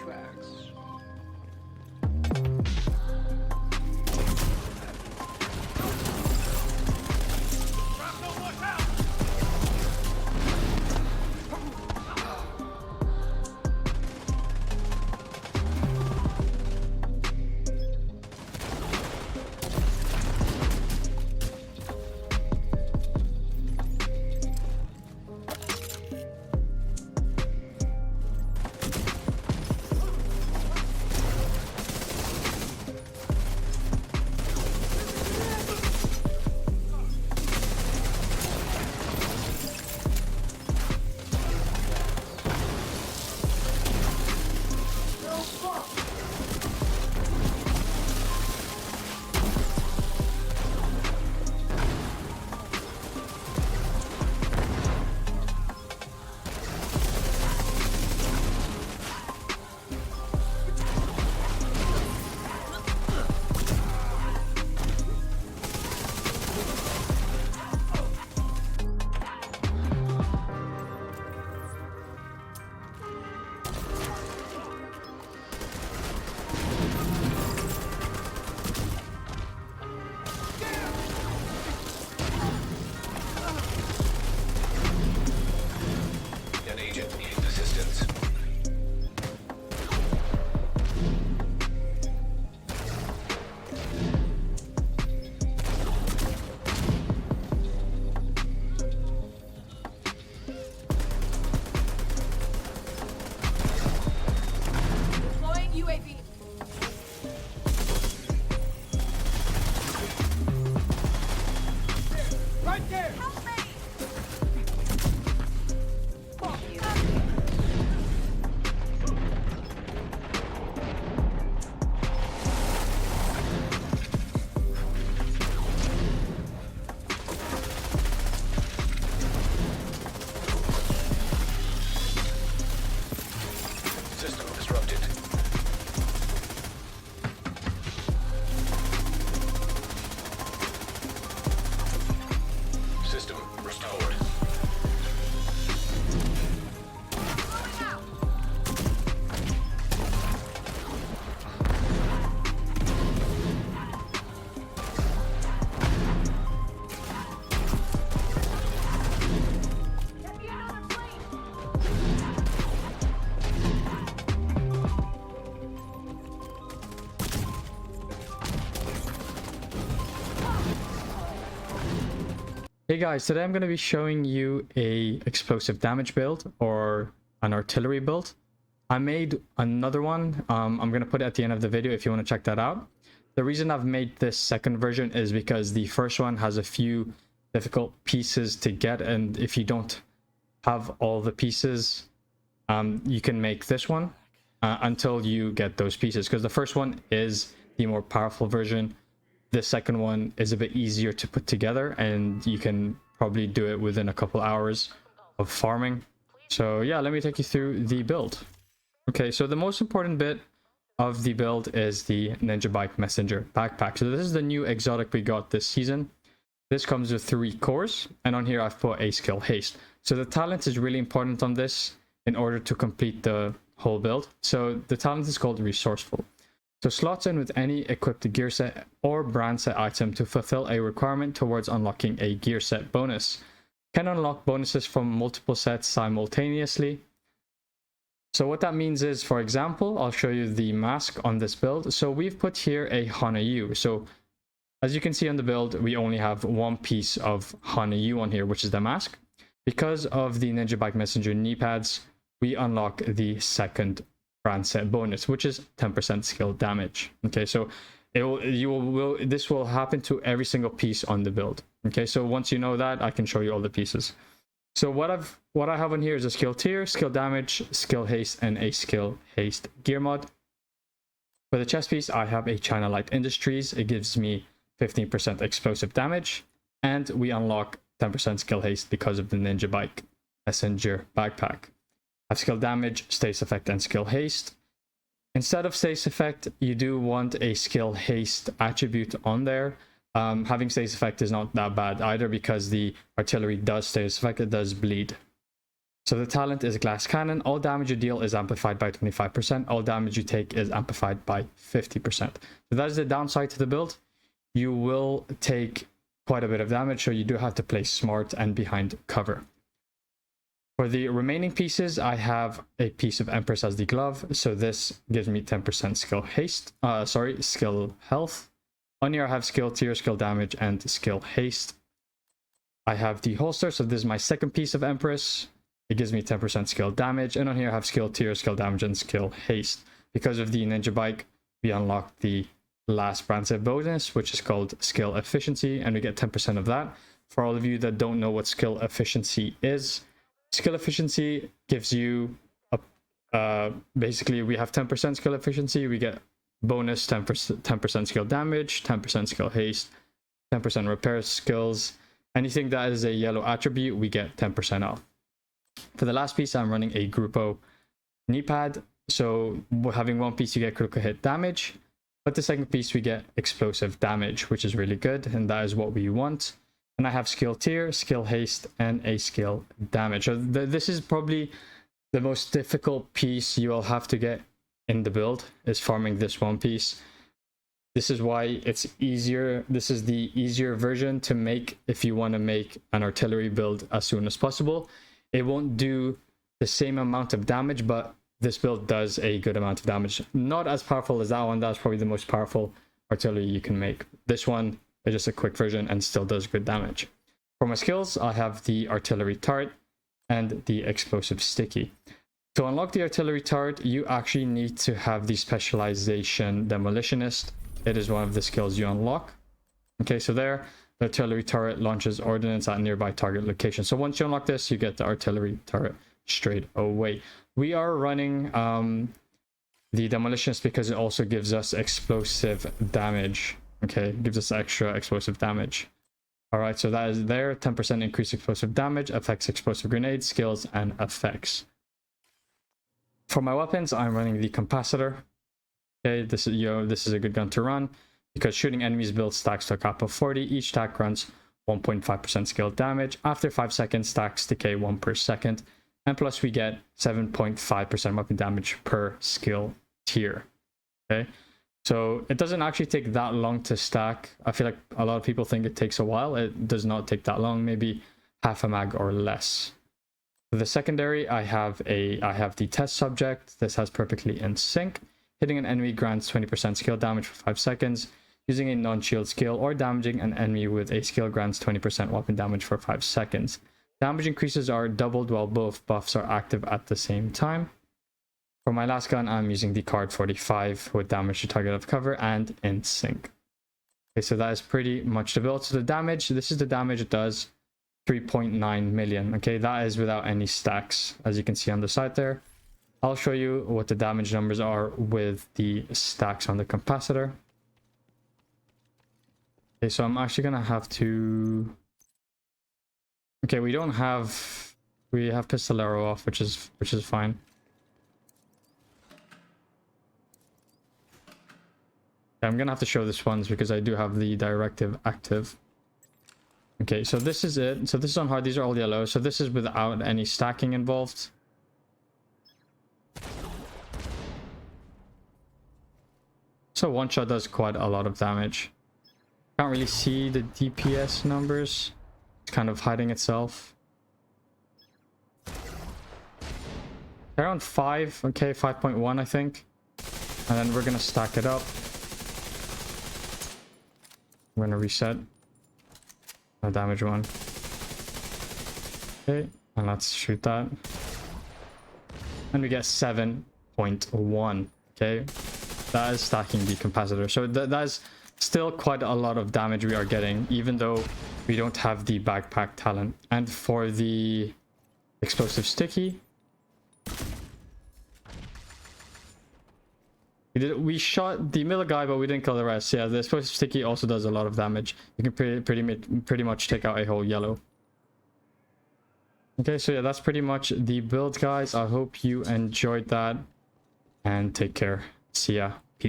tracks. An agent needs assistance. Deploying UAV. Right there! Help me! Fuck you. System disrupted. System restored. Blowing out. Get me another plane. Hey guys, today I'm going to be showing you a explosive damage build or an artillery build. I made another one. I'm going to put it at the end of the video if you want to check that out. The reason I've made this second version is because the first one has a few difficult pieces to get, and if you don't have all the pieces, you can make this one until you get those pieces, because the first one is the more powerful version. The second one is a bit easier to put together, and you can probably do it within a couple hours of farming. So yeah, let me take you through the build. Okay, so the most important bit of the build is the Ninja Bike Messenger backpack. So this is the new exotic we got this season. This comes with 3 cores, and on here I've put a skill haste. So the talent is really important on this in order to complete the whole build. So the talent is called resourceful. So slots in with any equipped gear set or brand set item to fulfill a requirement towards unlocking a gear set bonus. Can unlock bonuses from multiple sets simultaneously. So what that means is, for example, I'll show you the mask on this build. So we've put here a Hana U. So as you can see on the build, we only have one piece of Hana U on here, which is the mask. Because of the Ninja Bike Messenger knee pads, we unlock the second brand set bonus, which is 10% skill damage. Okay, so this will happen to every single piece on the build. Okay, so once you know that, I can show you all the pieces. So what I have on here is a skill tier, skill damage, skill haste, and a skill haste gear mod. For the chest piece, I have a China Light Industries. It gives me 15% explosive damage, and we unlock 10% skill haste because of the Ninja Bike Messenger backpack. I have skill damage, status effect, and skill haste. Instead of status effect, you do want a skill haste attribute on there. Having status effect is not that bad either, because the artillery does status effect, it does bleed. So the talent is glass cannon. All damage you deal is amplified by 25%. All damage you take is amplified by 50%. So that is the downside to the build. You will take quite a bit of damage, so you do have to play smart and behind cover. For the remaining pieces, I have a piece of Empress as the glove. So this gives me 10% skill haste. Skill health. On here I have skill tier, skill damage, and skill haste. I have the holster, so this is my second piece of Empress. It gives me 10% skill damage. And on here I have skill tier, skill damage, and skill haste. Because of the ninja bike, we unlock the last brand set bonus, which is called skill efficiency, and we get 10% of that. For all of you that don't know what skill efficiency is, skill efficiency gives you basically we have 10% skill efficiency, we get bonus 10% skill damage, 10% skill haste, 10% repair skills. Anything that is a yellow attribute, we get 10% off. For the last piece, I'm running a Grupo knee pad. So having one piece, you get critical hit damage, but the second piece, we get explosive damage, which is really good, and that is what we want. And I have skill tier, skill haste, and a skill damage. So this is probably the most difficult piece you will have to get in the build, is farming this one piece. This is why it's easier. This is the easier version to make if you want to make an artillery build as soon as possible. It won't do the same amount of damage, but this build does a good amount of damage. Not as powerful as that one. That's probably the most powerful artillery you can make. This one is just a quick version and still does good damage. For my skills, I have the artillery turret and the explosive sticky. To unlock the artillery turret, you actually need to have the specialization demolitionist. It is one of the skills you unlock. Okay, so there, the artillery turret launches ordnance at nearby target location. So once you unlock this, you get the artillery turret straight away. We are running the demolitionist because it also gives us explosive damage. Okay, gives us extra explosive damage. All right, so that is there. 10% increased explosive damage, affects explosive grenades, skills, and effects. For my weapons, I'm running the capacitor. Okay, this is a good gun to run because shooting enemies builds stacks to a cap of 40. Each stack runs 1.5% skill damage. After 5 seconds, stacks decay 1 per second. And plus we get 7.5% weapon damage per skill tier. Okay, so it doesn't actually take that long to stack. I feel like a lot of people think it takes a while. It does not take that long, maybe half a mag or less. For the secondary, I have the test subject. This has perfectly in sync. Hitting an enemy grants 20% skill damage for 5 seconds. Using a non-shield skill or damaging an enemy with a skill grants 20% weapon damage for 5 seconds. Damage increases are doubled while both buffs are active at the same time. For my last gun, I'm using the card 45 with damage to target of cover and in sync. Okay, so that is pretty much the build. So the damage, this is the damage it does, 3.9 million. Okay, that is without any stacks, as you can see on the side there. I'll show you what the damage numbers are with the stacks on the capacitor. Okay, so I'm actually gonna have to... Okay, we have pistolero off, which is fine. I'm gonna have to show this ones because I do have the directive active. Okay, so this is it. So this is on hard. These are all yellow. So this is without any stacking involved. So one shot does quite a lot of damage. Can't really see the DPS numbers. It's kind of hiding itself. Around 5. Okay, 5.1 I think. And then we're gonna stack it up. I'm gonna reset. No damage one. Okay, and let's shoot that. And we get 7.1. Okay, that is stacking the capacitor. So that is still quite a lot of damage we are getting, even though we don't have the backpack talent. And for the explosive sticky, we shot the middle guy, but we didn't kill the rest. Yeah, the explosive sticky also does a lot of damage. You can pretty much take out a whole yellow. Okay, so yeah, that's pretty much the build, guys. I hope you enjoyed that, and take care. See ya.